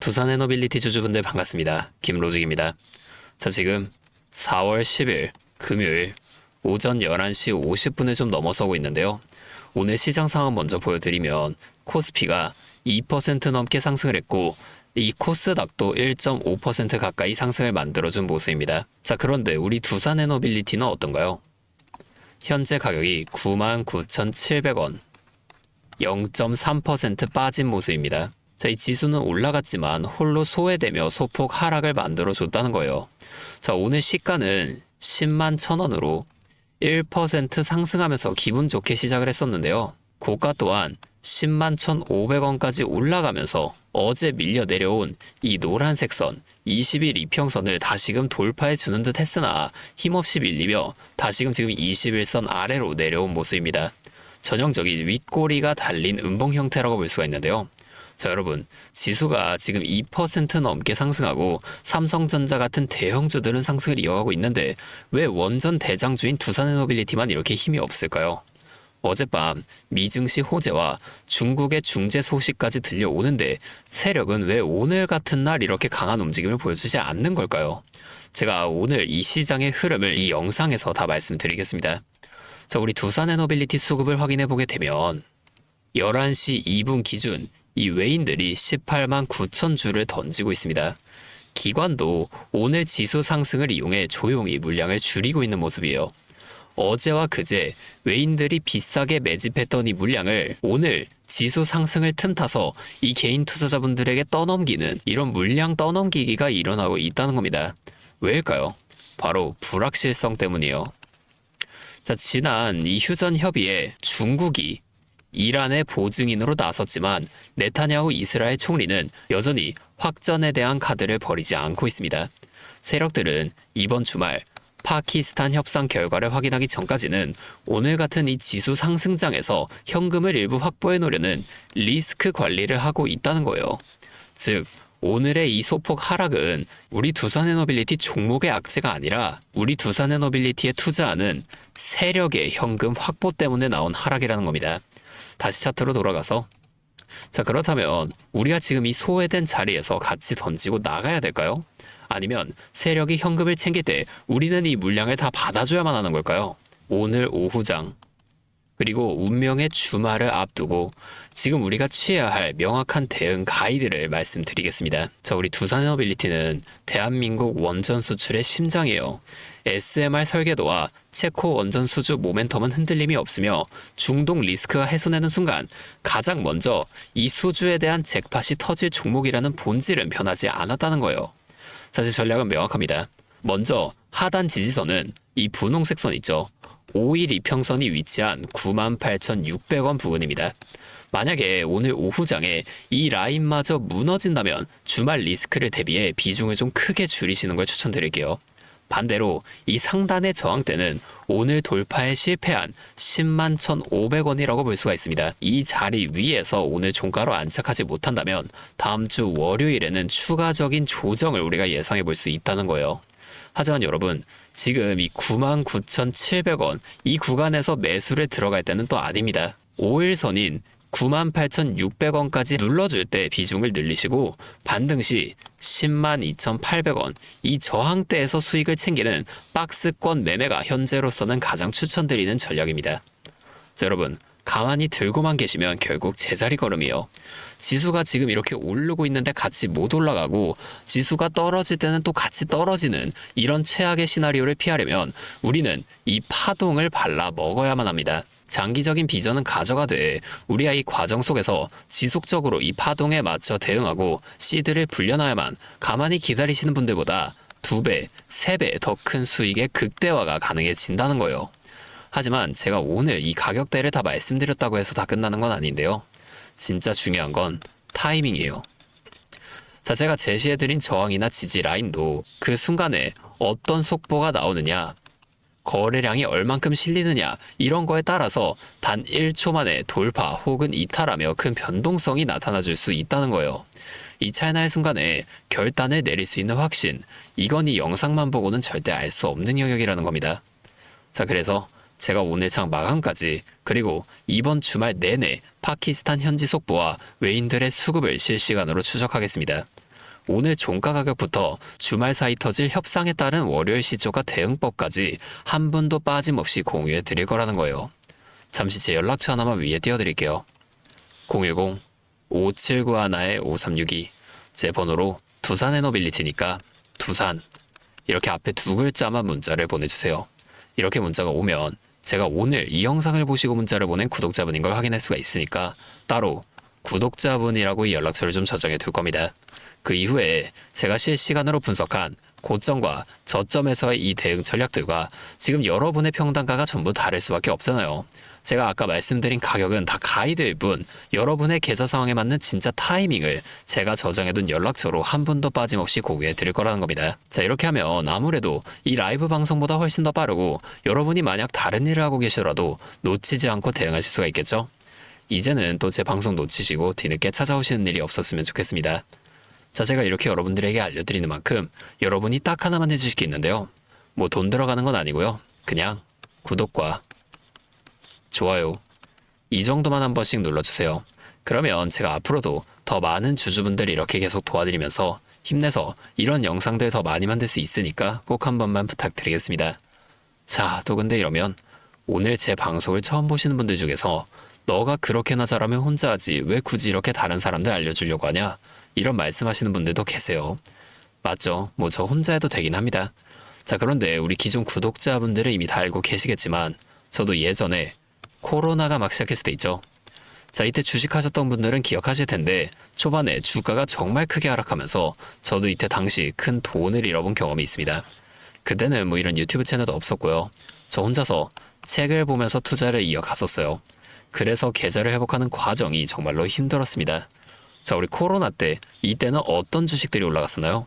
두산에너빌리티 주주분들 반갑습니다. 김로직입니다. 자, 지금 4월 10일 금요일 오전 11시 50분을 좀 넘어서고 있는데요. 오늘 시장 상황 먼저 보여드리면 코스피가 2% 넘게 상승을 했고 이 코스닥도 1.5% 가까이 상승을 만들어준 모습입니다. 자, 그런데 우리 두산에너빌리티는 어떤가요? 현재 가격이 99,700원, 0.3% 빠진 모습입니다. 자, 이 지수는 올라갔지만 홀로 소외되며 소폭 하락을 만들어줬다는 거예요. 자, 오늘 시가는 10만 1,000원으로 1% 상승하면서 기분 좋게 시작을 했었는데요. 고가 또한 10만 1,500원까지 올라가면서 어제 밀려 내려온 이 노란색 선 20일 이평선을 다시금 돌파해 주는 듯 했으나 힘없이 밀리며 다시금 지금 21선 아래로 내려온 모습입니다. 전형적인 윗꼬리가 달린 음봉 형태라고 볼 수가 있는데요. 자, 여러분, 지수가 지금 2% 넘게 상승하고 삼성전자 같은 대형주들은 상승을 이어가고 있는데 왜 원전 대장주인 두산에너빌리티만 이렇게 힘이 없을까요? 어젯밤 미증시 호재와 중국의 중재 소식까지 들려오는데 세력은 왜 오늘 같은 날 이렇게 강한 움직임을 보여주지 않는 걸까요? 제가 오늘 이 시장의 흐름을 이 영상에서 다 말씀드리겠습니다. 자, 우리 두산에너빌리티 수급을 확인해 보게 되면 11시 2분 기준 이 외인들이 18만 9천 주를 던지고 있습니다. 기관도 오늘 지수 상승을 이용해 조용히 물량을 줄이고 있는 모습이에요. 어제와 그제 외인들이 비싸게 매집했던 이 물량을 오늘 지수 상승을 틈타서 이 개인 투자자분들에게 떠넘기는 이런 물량 떠넘기기가 일어나고 있다는 겁니다. 왜일까요? 바로 불확실성 때문이에요. 자, 지난 이 휴전 협의에 중국이 이란의 보증인으로 나섰지만 네타냐후 이스라엘 총리는 여전히 확전에 대한 카드를 버리지 않고 있습니다. 세력들은 이번 주말 파키스탄 협상 결과를 확인하기 전까지는 오늘 같은 이 지수 상승장에서 현금을 일부 확보해 놓으려는 리스크 관리를 하고 있다는 거예요. 즉, 오늘의 이 소폭 하락은 우리 두산에너빌리티 종목의 악재가 아니라 우리 두산에너빌리티에 투자하는 세력의 현금 확보 때문에 나온 하락이라는 겁니다. 다시 차트로 돌아가서, 자, 그렇다면 우리가 지금 이 소외된 자리에서 같이 던지고 나가야 될까요? 아니면 세력이 현금을 챙길 때 우리는 이 물량을 다 받아줘야만 하는 걸까요? 오늘 오후장 그리고 운명의 주말을 앞두고 지금 우리가 취해야 할 명확한 대응 가이드를 말씀드리겠습니다. 자, 우리 두산에너빌리티는 대한민국 원전 수출의 심장이에요. SMR 설계도와 체코 원전 수주 모멘텀은 흔들림이 없으며 중동 리스크가 해소되는 순간 가장 먼저 이 수주에 대한 잭팟이 터질 종목이라는 본질은 변하지 않았다는 거예요. 사실 전략은 명확합니다. 먼저 하단 지지선은 이 분홍색 선 있죠. 5일 이평선이 위치한 98,600원 부근입니다. 만약에 오늘 오후장에 이 라인마저 무너진다면 주말 리스크를 대비해 비중을 좀 크게 줄이시는 걸 추천드릴게요. 반대로 이 상단의 저항대는 오늘 돌파에 실패한 10만 1,500원이라고 볼 수가 있습니다. 이 자리 위에서 오늘 종가로 안착하지 못한다면 다음 주 월요일에는 추가적인 조정을 우리가 예상해 볼 수 있다는 거예요. 하지만 여러분, 지금 이 99,700원 이 구간에서 매수를 들어갈 때는 또 아닙니다. 5일선인 98,600원까지 눌러줄 때 비중을 늘리시고 반등 시 102,800원 이 저항대에서 수익을 챙기는 박스권 매매가 현재로서는 가장 추천드리는 전략입니다. 자, 여러분, 가만히 들고만 계시면 결국 제자리 걸음이에요. 지수가 지금 이렇게 오르고 있는데 같이 못 올라가고 지수가 떨어질 때는 또 같이 떨어지는 이런 최악의 시나리오를 피하려면 우리는 이 파동을 발라 먹어야만 합니다. 장기적인 비전은 가져가되 우리가 이 과정 속에서 지속적으로 이 파동에 맞춰 대응하고 시드를 불려놔야만 가만히 기다리시는 분들보다 2배, 3배 더 큰 수익의 극대화가 가능해진다는 거예요. 하지만 제가 오늘 이 가격대를 다 말씀드렸다고 해서 다 끝나는 건 아닌데요. 진짜 중요한 건 타이밍이에요. 자, 제가 제시해드린 저항이나 지지 라인도 그 순간에 어떤 속보가 나오느냐, 거래량이 얼만큼 실리느냐 이런 거에 따라서 단 1초 만에 돌파 혹은 이탈하며 큰 변동성이 나타나 줄 수 있다는 거예요. 이 차이나의 순간에 결단을 내릴 수 있는 확신, 이건 이 영상만 보고는 절대 알 수 없는 영역이라는 겁니다. 자, 그래서 제가 오늘 장 마감까지 그리고 이번 주말 내내 파키스탄 현지 속보와 외인들의 수급을 실시간으로 추적하겠습니다. 오늘 종가 가격부터 주말 사이 터질 협상에 따른 월요일 시초가 대응법까지 한 분도 빠짐없이 공유해 드릴 거라는 거예요. 잠시 제 연락처 하나만 위에 띄워드릴게요. 010-5791-5362 제 번호로 두산에너빌리티니까 두산 이렇게 앞에 두 글자만 문자를 보내주세요. 이렇게 문자가 오면 제가 오늘 이 영상을 보시고 문자를 보낸 구독자분인 걸 확인할 수가 있으니까 따로 구독자분이라고 이 연락처를 좀 저장해 둘 겁니다. 그 이후에 제가 실시간으로 분석한 고점과 저점에서의 이 대응 전략들과 지금 여러분의 평단가가 전부 다를 수밖에 없잖아요. 제가 아까 말씀드린 가격은 다 가이드일 뿐 여러분의 계좌 상황에 맞는 진짜 타이밍을 제가 저장해둔 연락처로 한 분도 빠짐없이 공유해 드릴 거라는 겁니다. 자, 이렇게 하면 아무래도 이 라이브 방송보다 훨씬 더 빠르고 여러분이 만약 다른 일을 하고 계시더라도 놓치지 않고 대응하실 수가 있겠죠? 이제는 또 제 방송 놓치시고 뒤늦게 찾아오시는 일이 없었으면 좋겠습니다. 자, 제가 이렇게 여러분들에게 알려드리는 만큼 여러분이 딱 하나만 해주실 게 있는데요. 뭐 돈 들어가는 건 아니고요. 그냥 구독과 좋아요 이 정도만 한 번씩 눌러주세요. 그러면 제가 앞으로도 더 많은 주주분들 이렇게 계속 도와드리면서 힘내서 이런 영상들 더 많이 만들 수 있으니까 꼭 한 번만 부탁드리겠습니다. 자, 또 근데 이러면 오늘 제 방송을 처음 보시는 분들 중에서 너가 그렇게나 잘하면 혼자 하지 왜 굳이 이렇게 다른 사람들 알려주려고 하냐 이런 말씀하시는 분들도 계세요. 맞죠? 뭐 저 혼자 해도 되긴 합니다. 자, 그런데 우리 기존 구독자분들은 이미 다 알고 계시겠지만 저도 예전에 코로나가 막 시작했을 때 있죠. 자, 이때 주식하셨던 분들은 기억하실 텐데 초반에 주가가 정말 크게 하락하면서 저도 이때 당시 큰 돈을 잃어본 경험이 있습니다. 그때는 뭐 이런 유튜브 채널도 없었고요. 저 혼자서 책을 보면서 투자를 이어갔었어요. 그래서 계좌를 회복하는 과정이 정말로 힘들었습니다. 자, 우리 코로나 때 이때는 어떤 주식들이 올라갔었나요?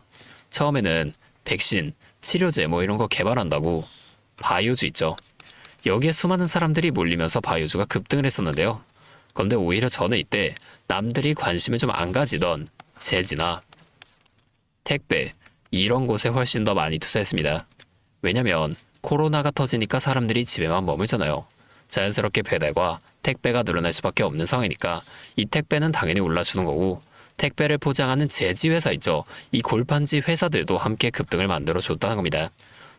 처음에는 백신, 치료제 뭐 이런 거 개발한다고 바이오주 있죠. 여기에 수많은 사람들이 몰리면서 바이오주가 급등을 했었는데요. 그런데 오히려 저는 이때 남들이 관심을 좀 안 가지던 제지나 택배 이런 곳에 훨씬 더 많이 투자했습니다. 왜냐면 코로나가 터지니까 사람들이 집에만 머물잖아요. 자연스럽게 배달과 택배가 늘어날 수밖에 없는 상황이니까 이 택배는 당연히 올라주는 거고 택배를 포장하는 제지 회사 있죠. 이 골판지 회사들도 함께 급등을 만들어 줬다는 겁니다.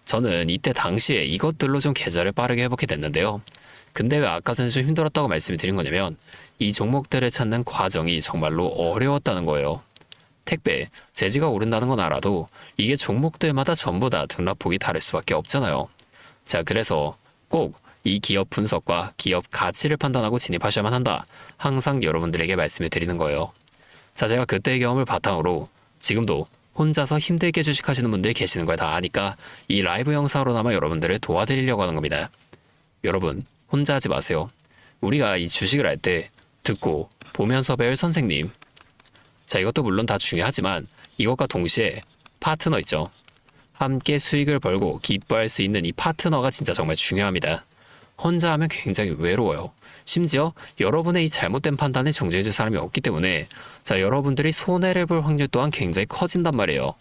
저는 이때 당시에 이것들로 좀 계좌를 빠르게 회복이 됐는데요. 근데 왜 아까 전에 좀 힘들었다고 말씀을 드린 거냐면 이 종목들을 찾는 과정이 정말로 어려웠다는 거예요. 택배, 제지가 오른다는 건 알아도 이게 종목들마다 전부 다 등락폭이 다를 수밖에 없잖아요. 자, 그래서 꼭 이 기업 분석과 기업 가치를 판단하고 진입하셔야만 한다. 항상 여러분들에게 말씀을 드리는 거예요. 자, 제가 그때의 경험을 바탕으로 지금도 혼자서 힘들게 주식하시는 분들이 계시는 걸 다 아니까 이 라이브 영상으로나마 여러분들을 도와드리려고 하는 겁니다. 여러분, 혼자 하지 마세요. 우리가 이 주식을 할 때 듣고 보면서 배울 선생님. 자, 이것도 물론 다 중요하지만 이것과 동시에 파트너 있죠. 함께 수익을 벌고 기뻐할 수 있는 이 파트너가 진짜 정말 중요합니다. 혼자 하면 굉장히 외로워요. 심지어 여러분의 이 잘못된 판단에 정죄해줄 사람이 없기 때문에 자, 여러분들이 손해를 볼 확률 또한 굉장히 커진단 말이에요.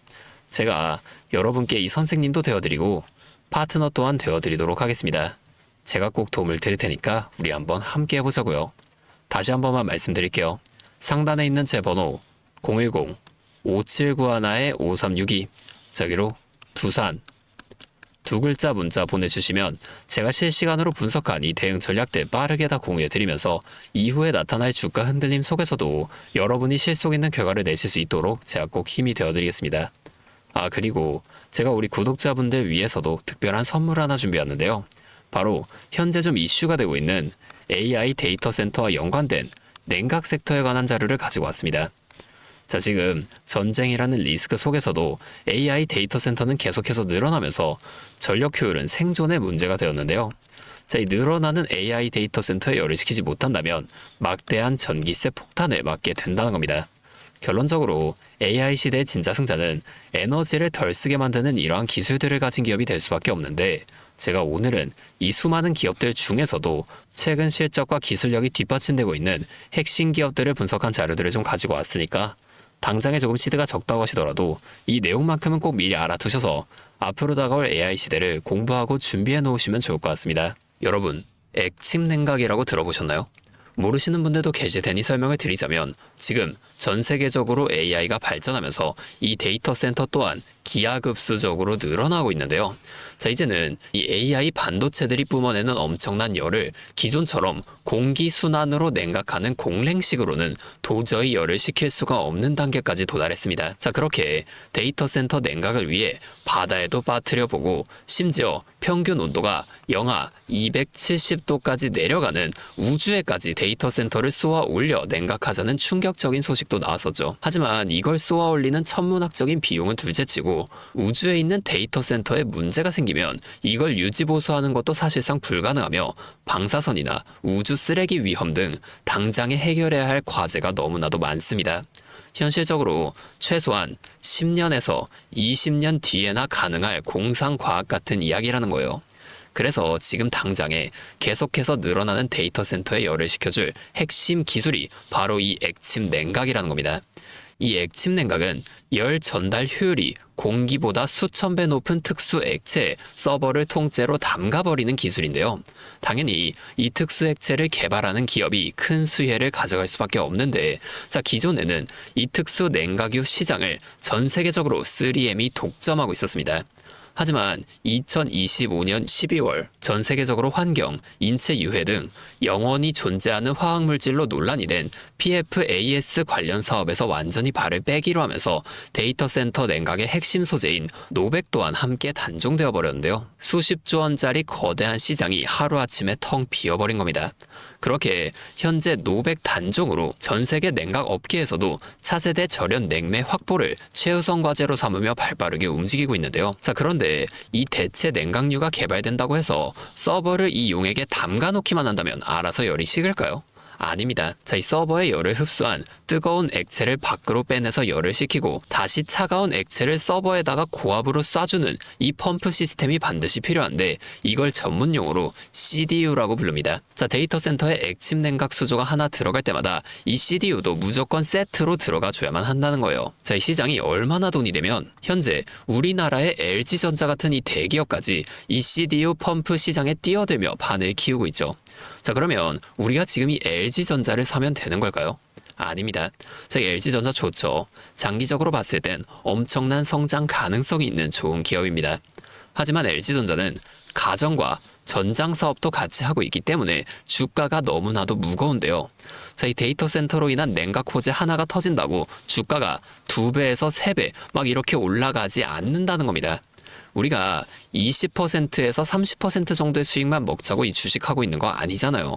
제가 여러분께 이 선생님도 되어드리고 파트너 또한 되어드리도록 하겠습니다. 제가 꼭 도움을 드릴 테니까 우리 한번 함께 해보자고요. 다시 한 번만 말씀드릴게요. 상단에 있는 제 번호 010-5791-5362 저기로 두산 두 글자 문자 보내주시면 제가 실시간으로 분석한 이 대응 전략들 빠르게 다 공유해드리면서 이후에 나타날 주가 흔들림 속에서도 여러분이 실속 있는 결과를 내실 수 있도록 제가 꼭 힘이 되어드리겠습니다. 아, 그리고 제가 우리 구독자분들 위해서도 특별한 선물 하나 준비했는데요. 바로 현재 좀 이슈가 되고 있는 AI 데이터 센터와 연관된 냉각 섹터에 관한 자료를 가지고 왔습니다. 자, 지금 전쟁이라는 리스크 속에서도 AI 데이터 센터는 계속해서 늘어나면서 전력 효율은 생존의 문제가 되었는데요. 자, 이 늘어나는 AI 데이터 센터에 열을 식히지 못한다면 막대한 전기세 폭탄을 맞게 된다는 겁니다. 결론적으로 AI 시대의 진짜 승자는 에너지를 덜 쓰게 만드는 이러한 기술들을 가진 기업이 될 수밖에 없는데 제가 오늘은 이 수많은 기업들 중에서도 최근 실적과 기술력이 뒷받침되고 있는 핵심 기업들을 분석한 자료들을 좀 가지고 왔으니까 당장에 조금 시드가 적다고 하시더라도 이 내용만큼은 꼭 미리 알아두셔서 앞으로 다가올 AI 시대를 공부하고 준비해 놓으시면 좋을 것 같습니다. 여러분, 액침 냉각이라고 들어보셨나요? 모르시는 분들도 계실 테니 설명을 드리자면 지금 전 세계적으로 AI가 발전하면서 이 데이터 센터 또한 기하급수적으로 늘어나고 있는데요. 자, 이제는 이 AI 반도체들이 뿜어내는 엄청난 열을 기존처럼 공기순환으로 냉각하는 공랭식으로는 도저히 열을 식힐 수가 없는 단계까지 도달했습니다. 자, 그렇게 데이터 센터 냉각을 위해 바다에도 빠뜨려 보고 심지어 평균 온도가 영하 270도까지 내려가는 우주에까지 데이터 센터를 쏘아 올려 냉각하자는 충격적인 소식도 나왔었죠. 하지만 이걸 쏘아 올리는 천문학적인 비용은 둘째치고 우주에 있는 데이터 센터에 문제가 생기면 이걸 유지보수하는 것도 사실상 불가능하며 방사선이나 우주 쓰레기 위험 등 당장에 해결해야 할 과제가 너무나도 많습니다. 현실적으로 최소한 10년에서 20년 뒤에나 가능할 공상과학 같은 이야기라는 거예요. 그래서 지금 당장에 계속해서 늘어나는 데이터 센터에 열을 식혀줄 핵심 기술이 바로 이 액침 냉각이라는 겁니다. 이 액침 냉각은 열 전달 효율이 공기보다 수천 배 높은 특수 액체에 서버를 통째로 담가버리는 기술인데요. 당연히 이 특수 액체를 개발하는 기업이 큰 수혜를 가져갈 수밖에 없는데, 자, 기존에는 이 특수 냉각유 시장을 전 세계적으로 3M이 독점하고 있었습니다. 하지만 2025년 12월 전 세계적으로 환경, 인체 유해 등 영원히 존재하는 화학물질로 논란이 된 PFAS 관련 사업에서 완전히 발을 빼기로 하면서 데이터 센터 냉각의 핵심 소재인 노백 또한 함께 단종되어 버렸는데요. 수십조 원짜리 거대한 시장이 하루아침에 텅 비어버린 겁니다. 그렇게 현재 노백 단종으로 전 세계 냉각 업계에서도 차세대 절연 냉매 확보를 최우선 과제로 삼으며 발빠르게 움직이고 있는데요. 자, 그런데 이 대체 냉각유가 개발된다고 해서 서버를 이 용액에 담가놓기만 한다면 알아서 열이 식을까요? 아닙니다. 자, 이 서버의 열을 흡수한 뜨거운 액체를 밖으로 빼내서 열을 식히고 다시 차가운 액체를 서버에다가 고압으로 쏴주는 이 펌프 시스템이 반드시 필요한데 이걸 전문용어로 CDU라고 부릅니다. 자, 데이터 센터에 액침 냉각 수조가 하나 들어갈 때마다 이 CDU도 무조건 세트로 들어가 줘야만 한다는 거예요. 자, 이 시장이 얼마나 돈이 되면 현재 우리나라의 LG전자 같은 이 대기업까지 이 CDU 펌프 시장에 뛰어들며 판을 키우고 있죠. 자, 그러면 우리가 지금 이 LG전자를 사면 되는 걸까요? 아닙니다. 자, LG전자 좋죠. 장기적으로 봤을 땐 엄청난 성장 가능성이 있는 좋은 기업입니다. 하지만 LG전자는 가전과 전장 사업도 같이 하고 있기 때문에 주가가 너무나도 무거운데요. 자, 이 데이터 센터로 인한 냉각 호재 하나가 터진다고 주가가 2배에서 3배 막 이렇게 올라가지 않는다는 겁니다. 우리가 20%에서 30% 정도의 수익만 먹자고 이 주식하고 있는 거 아니잖아요.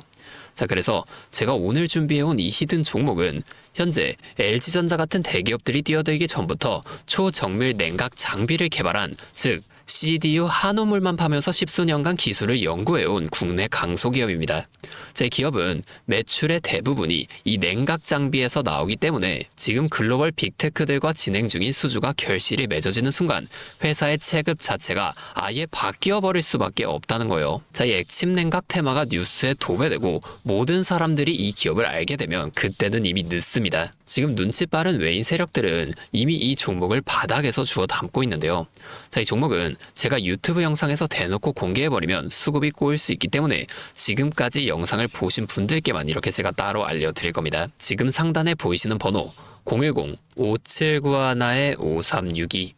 자, 그래서 제가 오늘 준비해온 이 히든 종목은 현재 LG전자 같은 대기업들이 뛰어들기 전부터 초정밀 냉각 장비를 개발한, 즉 CDU 한우물만 파면서 십수년간 기술을 연구해온 국내 강소기업입니다. 제 기업은 매출의 대부분이 이 냉각 장비에서 나오기 때문에 지금 글로벌 빅테크들과 진행 중인 수주가 결실이 맺어지는 순간 회사의 체급 자체가 아예 바뀌어버릴 수밖에 없다는 거예요. 자, 이 액침 냉각 테마가 뉴스에 도배되고 모든 사람들이 이 기업을 알게 되면 그때는 이미 늦습니다. 지금 눈치 빠른 외인 세력들은 이미 이 종목을 바닥에서 주워 담고 있는데요. 자, 이 종목은 제가 유튜브 영상에서 대놓고 공개해버리면 수급이 꼬일 수 있기 때문에 지금까지 영상을 보신 분들께만 이렇게 제가 따로 알려드릴 겁니다. 지금 상단에 보이시는 번호 010-5791-5362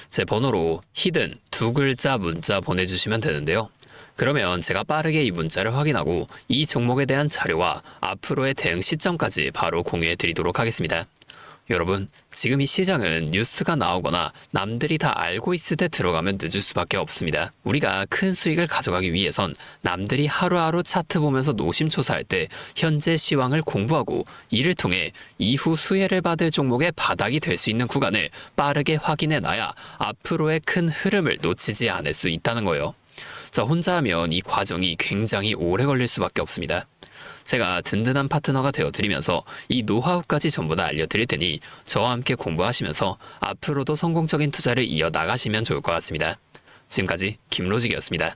제 번호로 히든 2글자 문자 보내주시면 되는데요. 그러면 제가 빠르게 이 문자를 확인하고 이 종목에 대한 자료와 앞으로의 대응 시점까지 바로 공유해 드리도록 하겠습니다. 여러분, 지금 이 시장은 뉴스가 나오거나 남들이 다 알고 있을 때 들어가면 늦을 수밖에 없습니다. 우리가 큰 수익을 가져가기 위해선 남들이 하루하루 차트 보면서 노심초사할 때 현재 시황을 공부하고 이를 통해 이후 수혜를 받을 종목의 바닥이 될 수 있는 구간을 빠르게 확인해 놔야 앞으로의 큰 흐름을 놓치지 않을 수 있다는 거예요. 자, 혼자 하면 이 과정이 굉장히 오래 걸릴 수밖에 없습니다. 제가 든든한 파트너가 되어드리면서 이 노하우까지 전부 다 알려드릴 테니 저와 함께 공부하시면서 앞으로도 성공적인 투자를 이어나가시면 좋을 것 같습니다. 지금까지 김로직이었습니다.